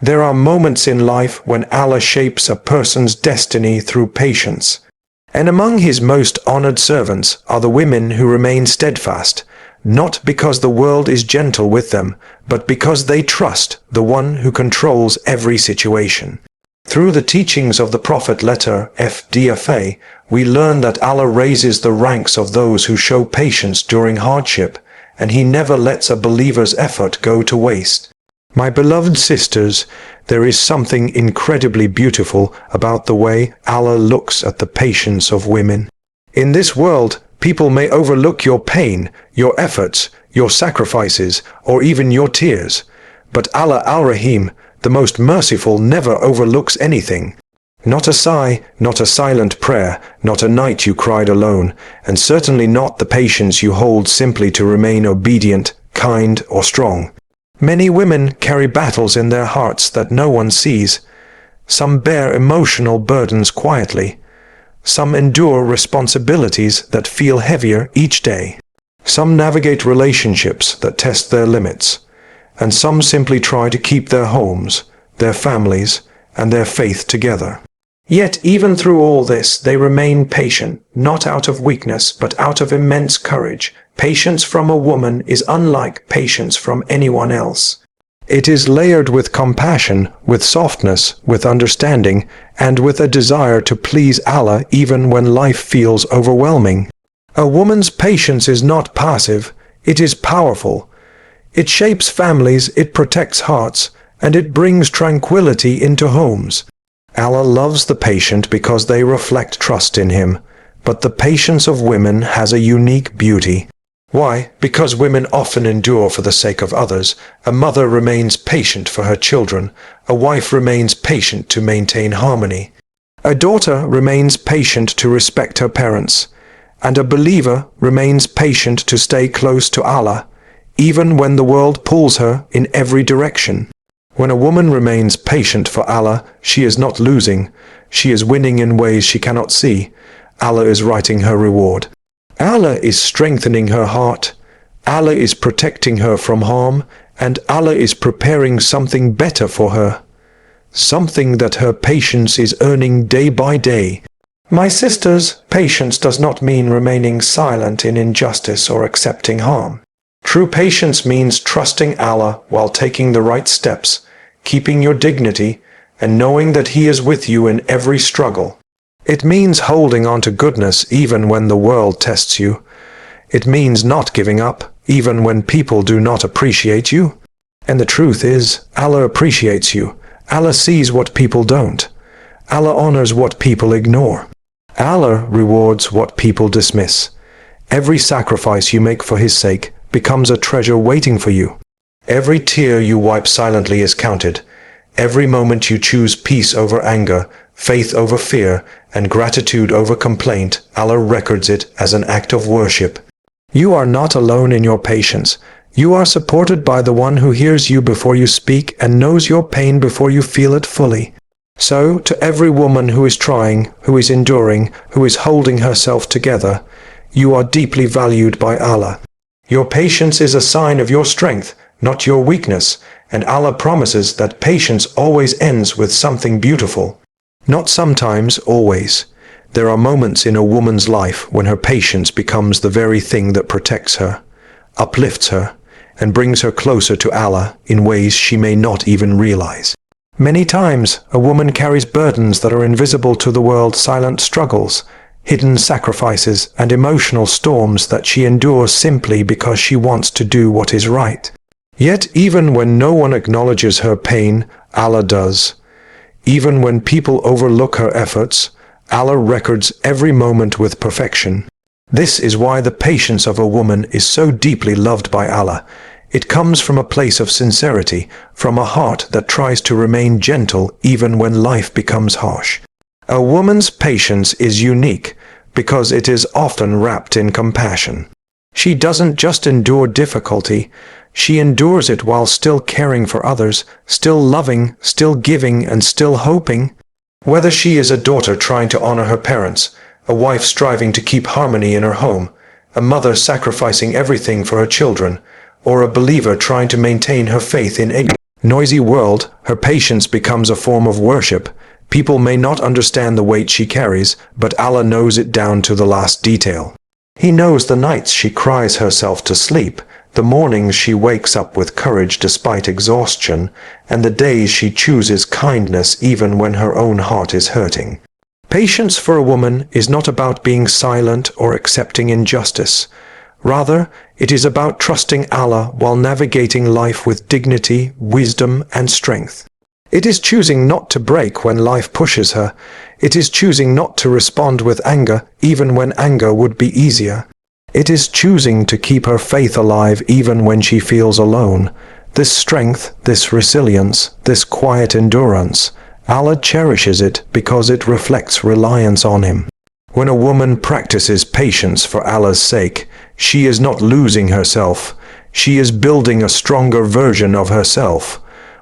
There are moments in life when Allah shapes a person's destiny through patience. And among His most honored servants are the women who remain steadfast, not because the world is gentle with them, but because they trust the one who controls every situation. Through the teachings of the Prophet letter FDFA, we learn that Allah raises the ranks of those who show patience during hardship, and He never lets a believer's effort go to waste. My beloved sisters, there is something incredibly beautiful about the way Allah looks at the patience of women. In this world, people may overlook your pain, your efforts, your sacrifices, or even your tears. But Allah Al-Rahim, the most merciful, never overlooks anything. Not a sigh, not a silent prayer, not a night you cried alone, and certainly not the patience you hold simply to remain obedient, kind, or strong. Many women carry battles in their hearts that no one sees. Some bear emotional burdens quietly. Some endure responsibilities that feel heavier each day. Some navigate relationships that test their limits. And some simply try to keep their homes, their families, and their faith together. Yet even through all this, they remain patient, not out of weakness, but out of immense courage. Patience from a woman is unlike patience from anyone else. It is layered with compassion, with softness, with understanding, and with a desire to please Allah even when life feels overwhelming. A woman's patience is not passive, it is powerful. It shapes families, it protects hearts, and it brings tranquility into homes. Allah loves the patient because they reflect trust in Him, but the patience of women has a unique beauty. Why? Because women often endure for the sake of others. A mother remains patient for her children. A wife remains patient to maintain harmony. A daughter remains patient to respect her parents. And a believer remains patient to stay close to Allah, even when the world pulls her in every direction. When a woman remains patient for Allah, she is not losing. She is winning in ways she cannot see. Allah is writing her reward. Allah is strengthening her heart. Allah is protecting her from harm, and Allah is preparing something better for her. Something that her patience is earning day by day. My sisters, patience does not mean remaining silent in injustice or accepting harm. True patience means trusting Allah while taking the right steps, keeping your dignity, and knowing that He is with you in every struggle. It means holding on to goodness even when the world tests you. It means not giving up even when people do not appreciate you. And the truth is, Allah appreciates you. Allah sees what people don't. Allah honors what people ignore. Allah rewards what people dismiss. Every sacrifice you make for His sake becomes a treasure waiting for you. Every tear you wipe silently is counted. Every moment you choose peace over anger, faith over fear, and gratitude over complaint, Allah records it as an act of worship. You are not alone in your patience. You are supported by the one who hears you before you speak and knows your pain before you feel it fully. So, to every woman who is trying, who is enduring, who is holding herself together, you are deeply valued by Allah. Your patience is a sign of your strength, not your weakness, and Allah promises that patience always ends with something beautiful. Not sometimes, always. There are moments in a woman's life when her patience becomes the very thing that protects her, uplifts her, and brings her closer to Allah in ways she may not even realize. Many times, a woman carries burdens that are invisible to the world, silent struggles, hidden sacrifices, and emotional storms that she endures simply because she wants to do what is right. Yet even when no one acknowledges her pain, Allah does. Even when people overlook her efforts, Allah records every moment with perfection. This is why the patience of a woman is so deeply loved by Allah. It comes from a place of sincerity, from a heart that tries to remain gentle even when life becomes harsh. A woman's patience is unique because it is often wrapped in compassion. She doesn't just endure difficulty, she endures it while still caring for others, still loving, still giving, and still hoping. Whether she is a daughter trying to honor her parents, a wife striving to keep harmony in her home, a mother sacrificing everything for her children, or a believer trying to maintain her faith in ignorance. noisy world, her patience becomes a form of worship. People may not understand the weight she carries, but Allah knows it down to the last detail. He knows the nights she cries herself to sleep, the mornings she wakes up with courage despite exhaustion, and the days she chooses kindness even when her own heart is hurting. Patience for a woman is not about being silent or accepting injustice. Rather, it is about trusting Allah while navigating life with dignity, wisdom, and strength. It is choosing not to break when life pushes her. It is choosing not to respond with anger, even when anger would be easier. It is choosing to keep her faith alive even when she feels alone. This strength, this resilience, this quiet endurance, Allah cherishes it because it reflects reliance on Him. When a woman practices patience for Allah's sake, she is not losing herself. She is building a stronger version of herself,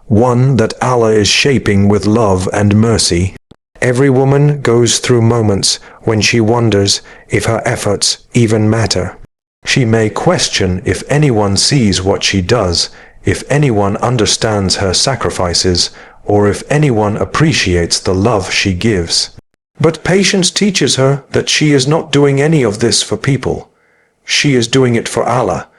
one that Allah is shaping with love and mercy. Every woman goes through moments when she wonders if her efforts even matter. She may question if anyone sees what she does, if anyone understands her sacrifices, or if anyone appreciates the love she gives. But patience teaches her that she is not doing any of this for people. She is doing it for Allah,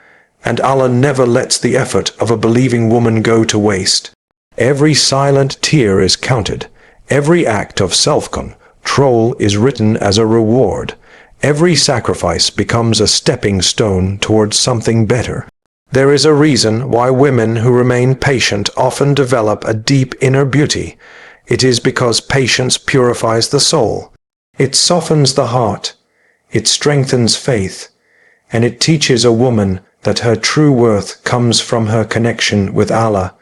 and Allah never lets the effort of a believing woman go to waste. Every silent tear is counted. Every act of self-control is written as a reward. Every sacrifice becomes a stepping stone towards something better. There is a reason why women who remain patient often develop a deep inner beauty. It is because patience purifies the soul. It softens the heart. It strengthens faith. And it teaches a woman that her true worth comes from her connection with Allah,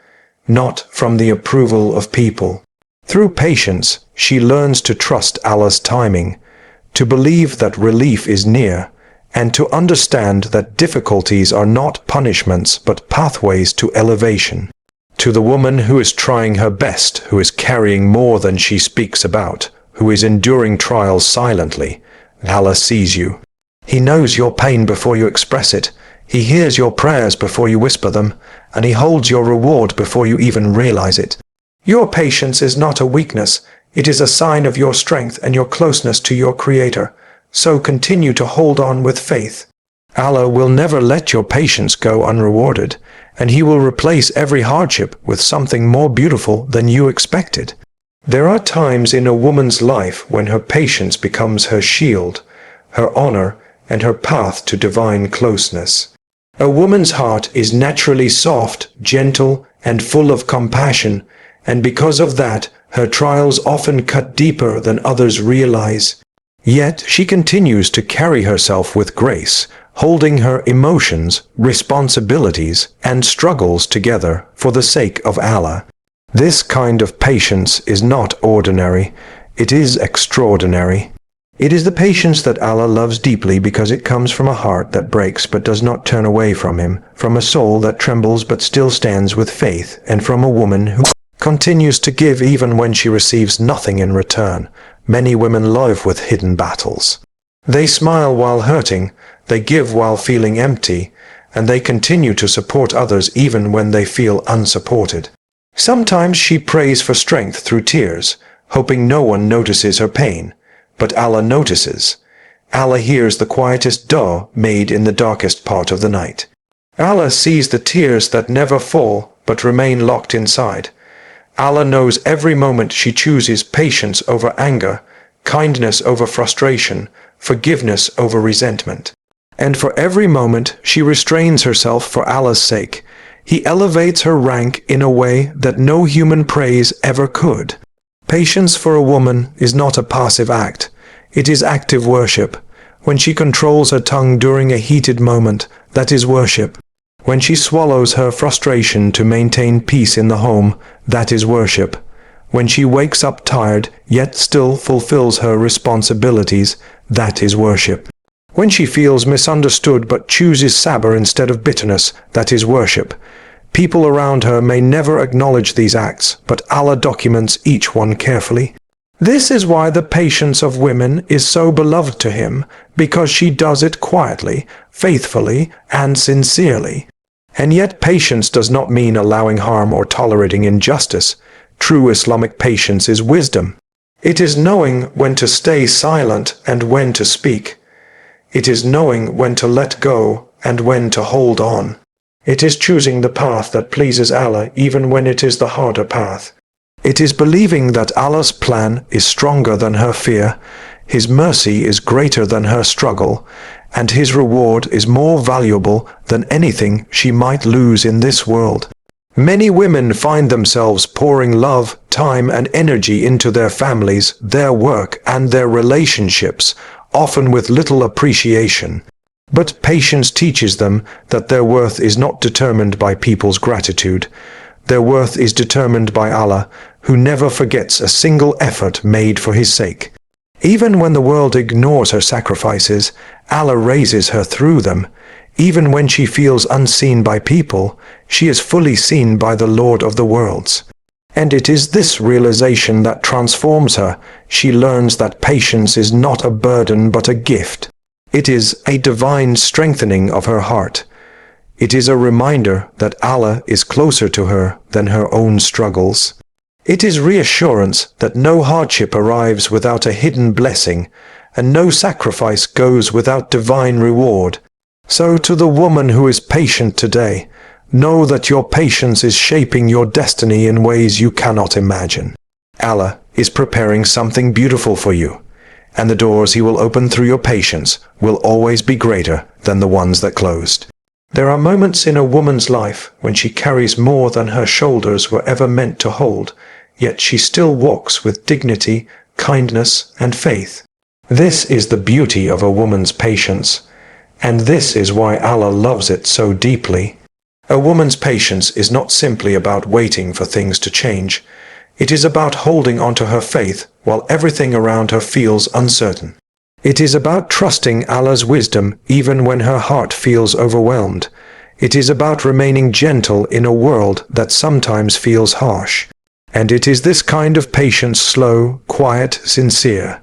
not from the approval of people. Through patience, she learns to trust Allah's timing, to believe that relief is near, and to understand that difficulties are not punishments but pathways to elevation. To the woman who is trying her best, who is carrying more than she speaks about, who is enduring trials silently, Allah sees you. He knows your pain before you express it. He hears your prayers before you whisper them, and He holds your reward before you even realize it. Your patience is not a weakness. It is a sign of your strength and your closeness to your Creator. So continue to hold on with faith. Allah will never let your patience go unrewarded, and He will replace every hardship with something more beautiful than you expected. There are times in a woman's life when her patience becomes her shield, her honor, and her path to divine closeness. A woman's heart is naturally soft, gentle, and full of compassion, and because of that, her trials often cut deeper than others realize. Yet she continues to carry herself with grace, holding her emotions, responsibilities, and struggles together for the sake of Allah. This kind of patience is not ordinary, it is extraordinary. It is the patience that Allah loves deeply because it comes from a heart that breaks but does not turn away from Him, from a soul that trembles but still stands with faith, and from a woman who continues to give even when she receives nothing in return. Many women live with hidden battles. They smile while hurting, they give while feeling empty, and they continue to support others even when they feel unsupported. Sometimes she prays for strength through tears, hoping no one notices her pain. But Allah notices. Allah hears the quietest dua made in the darkest part of the night. Allah sees the tears that never fall but remain locked inside. Allah knows every moment she chooses patience over anger, kindness over frustration, forgiveness over resentment. And for every moment she restrains herself for Allah's sake. He elevates her rank in a way that no human praise ever could. Patience for a woman is not a passive act. It is active worship. When she controls her tongue during a heated moment, that is worship. When she swallows her frustration to maintain peace in the home, that is worship. When she wakes up tired, yet still fulfills her responsibilities, that is worship. When she feels misunderstood but chooses Sabr instead of bitterness, that is worship. People around her may never acknowledge these acts, but Allah documents each one carefully. This is why the patience of women is so beloved to Him, because she does it quietly, faithfully, and sincerely. And yet patience does not mean allowing harm or tolerating injustice. True Islamic patience is wisdom. It is knowing when to stay silent and when to speak. It is knowing when to let go and when to hold on. It is choosing the path that pleases Allah even when it is the harder path. It is believing that Allah's plan is stronger than her fear, His mercy is greater than her struggle, and His reward is more valuable than anything she might lose in this world. Many women find themselves pouring love, time, and energy into their families, their work, and their relationships, often with little appreciation. But patience teaches them that their worth is not determined by people's gratitude. Their worth is determined by Allah, who never forgets a single effort made for His sake. Even when the world ignores her sacrifices, Allah raises her through them. Even when she feels unseen by people, she is fully seen by the Lord of the worlds. And it is this realization that transforms her. She learns that patience is not a burden but a gift. It is a divine strengthening of her heart. It is a reminder that Allah is closer to her than her own struggles. It is reassurance that no hardship arrives without a hidden blessing, and no sacrifice goes without divine reward. So to the woman who is patient today, know that your patience is shaping your destiny in ways you cannot imagine. Allah is preparing something beautiful for you, and the doors He will open through your patience will always be greater than the ones that closed. There are moments in a woman's life when she carries more than her shoulders were ever meant to hold, yet she still walks with dignity, kindness, and faith. This is the beauty of a woman's patience, and this is why Allah loves it so deeply. A woman's patience is not simply about waiting for things to change. It is about holding onto her faith while everything around her feels uncertain. It is about trusting Allah's wisdom even when her heart feels overwhelmed. It is about remaining gentle in a world that sometimes feels harsh. And it is this kind of patience, slow, quiet, sincere,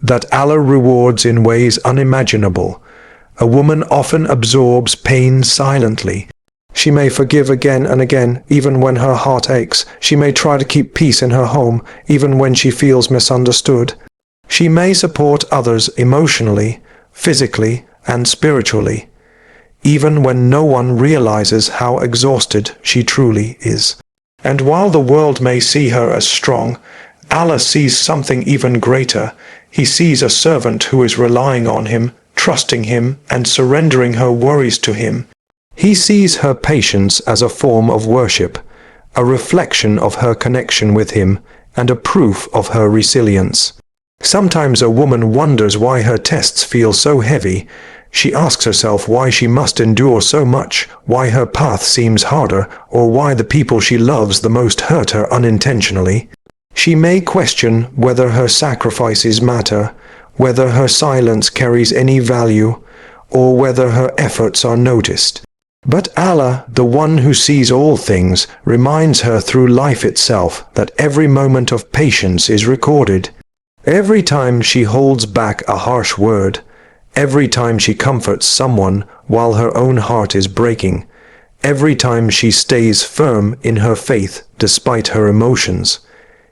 that Allah rewards in ways unimaginable. A woman often absorbs pain silently. She may forgive again and again, even when her heart aches. She may try to keep peace in her home, even when she feels misunderstood. She may support others emotionally, physically, and spiritually, even when no one realizes how exhausted she truly is. And while the world may see her as strong, Allah sees something even greater. He sees a servant who is relying on Him, trusting Him, and surrendering her worries to Him. He sees her patience as a form of worship, a reflection of her connection with Him, and a proof of her resilience. Sometimes a woman wonders why her tests feel so heavy. She asks herself why she must endure so much, why her path seems harder, or why the people she loves the most hurt her unintentionally. She may question whether her sacrifices matter, whether her silence carries any value, or whether her efforts are noticed. But Allah, the one who sees all things, reminds her through life itself that every moment of patience is recorded. Every time she holds back a harsh word, every time she comforts someone while her own heart is breaking, every time she stays firm in her faith despite her emotions,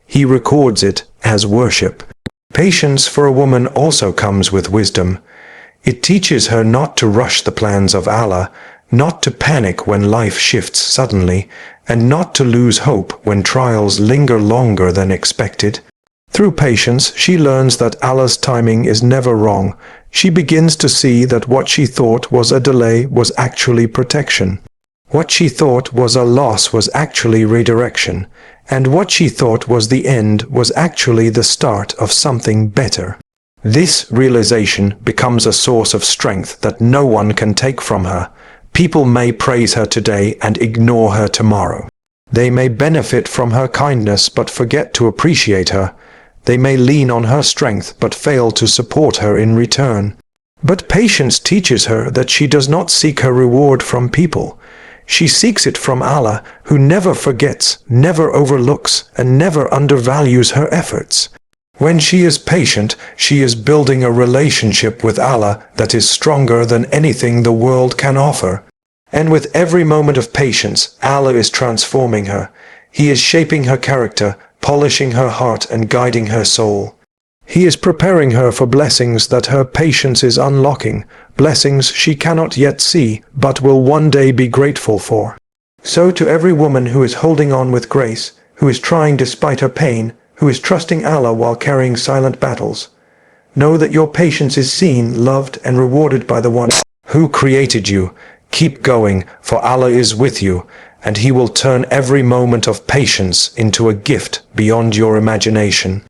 He records it as worship. Patience for a woman also comes with wisdom. It teaches her not to rush the plans of Allah, not to panic when life shifts suddenly, and not to lose hope when trials linger longer than expected. Through patience, she learns that Allah's timing is never wrong. She begins to see that what she thought was a delay was actually protection. What she thought was a loss was actually redirection. And what she thought was the end was actually the start of something better. This realization becomes a source of strength that no one can take from her. People may praise her today and ignore her tomorrow. They may benefit from her kindness but forget to appreciate her. They may lean on her strength but fail to support her in return. But patience teaches her that she does not seek her reward from people. She seeks it from Allah, who never forgets, never overlooks, and never undervalues her efforts. When she is patient, she is building a relationship with Allah that is stronger than anything the world can offer. And with every moment of patience, Allah is transforming her. He is shaping her character, polishing her heart and guiding her soul. He is preparing her for blessings that her patience is unlocking, blessings she cannot yet see, but will one day be grateful for. So to every woman who is holding on with grace, who is trying despite her pain, who is trusting Allah while carrying silent battles, know that your patience is seen, loved, and rewarded by the one who created you. Keep going, for Allah is with you, and He will turn every moment of patience into a gift beyond your imagination.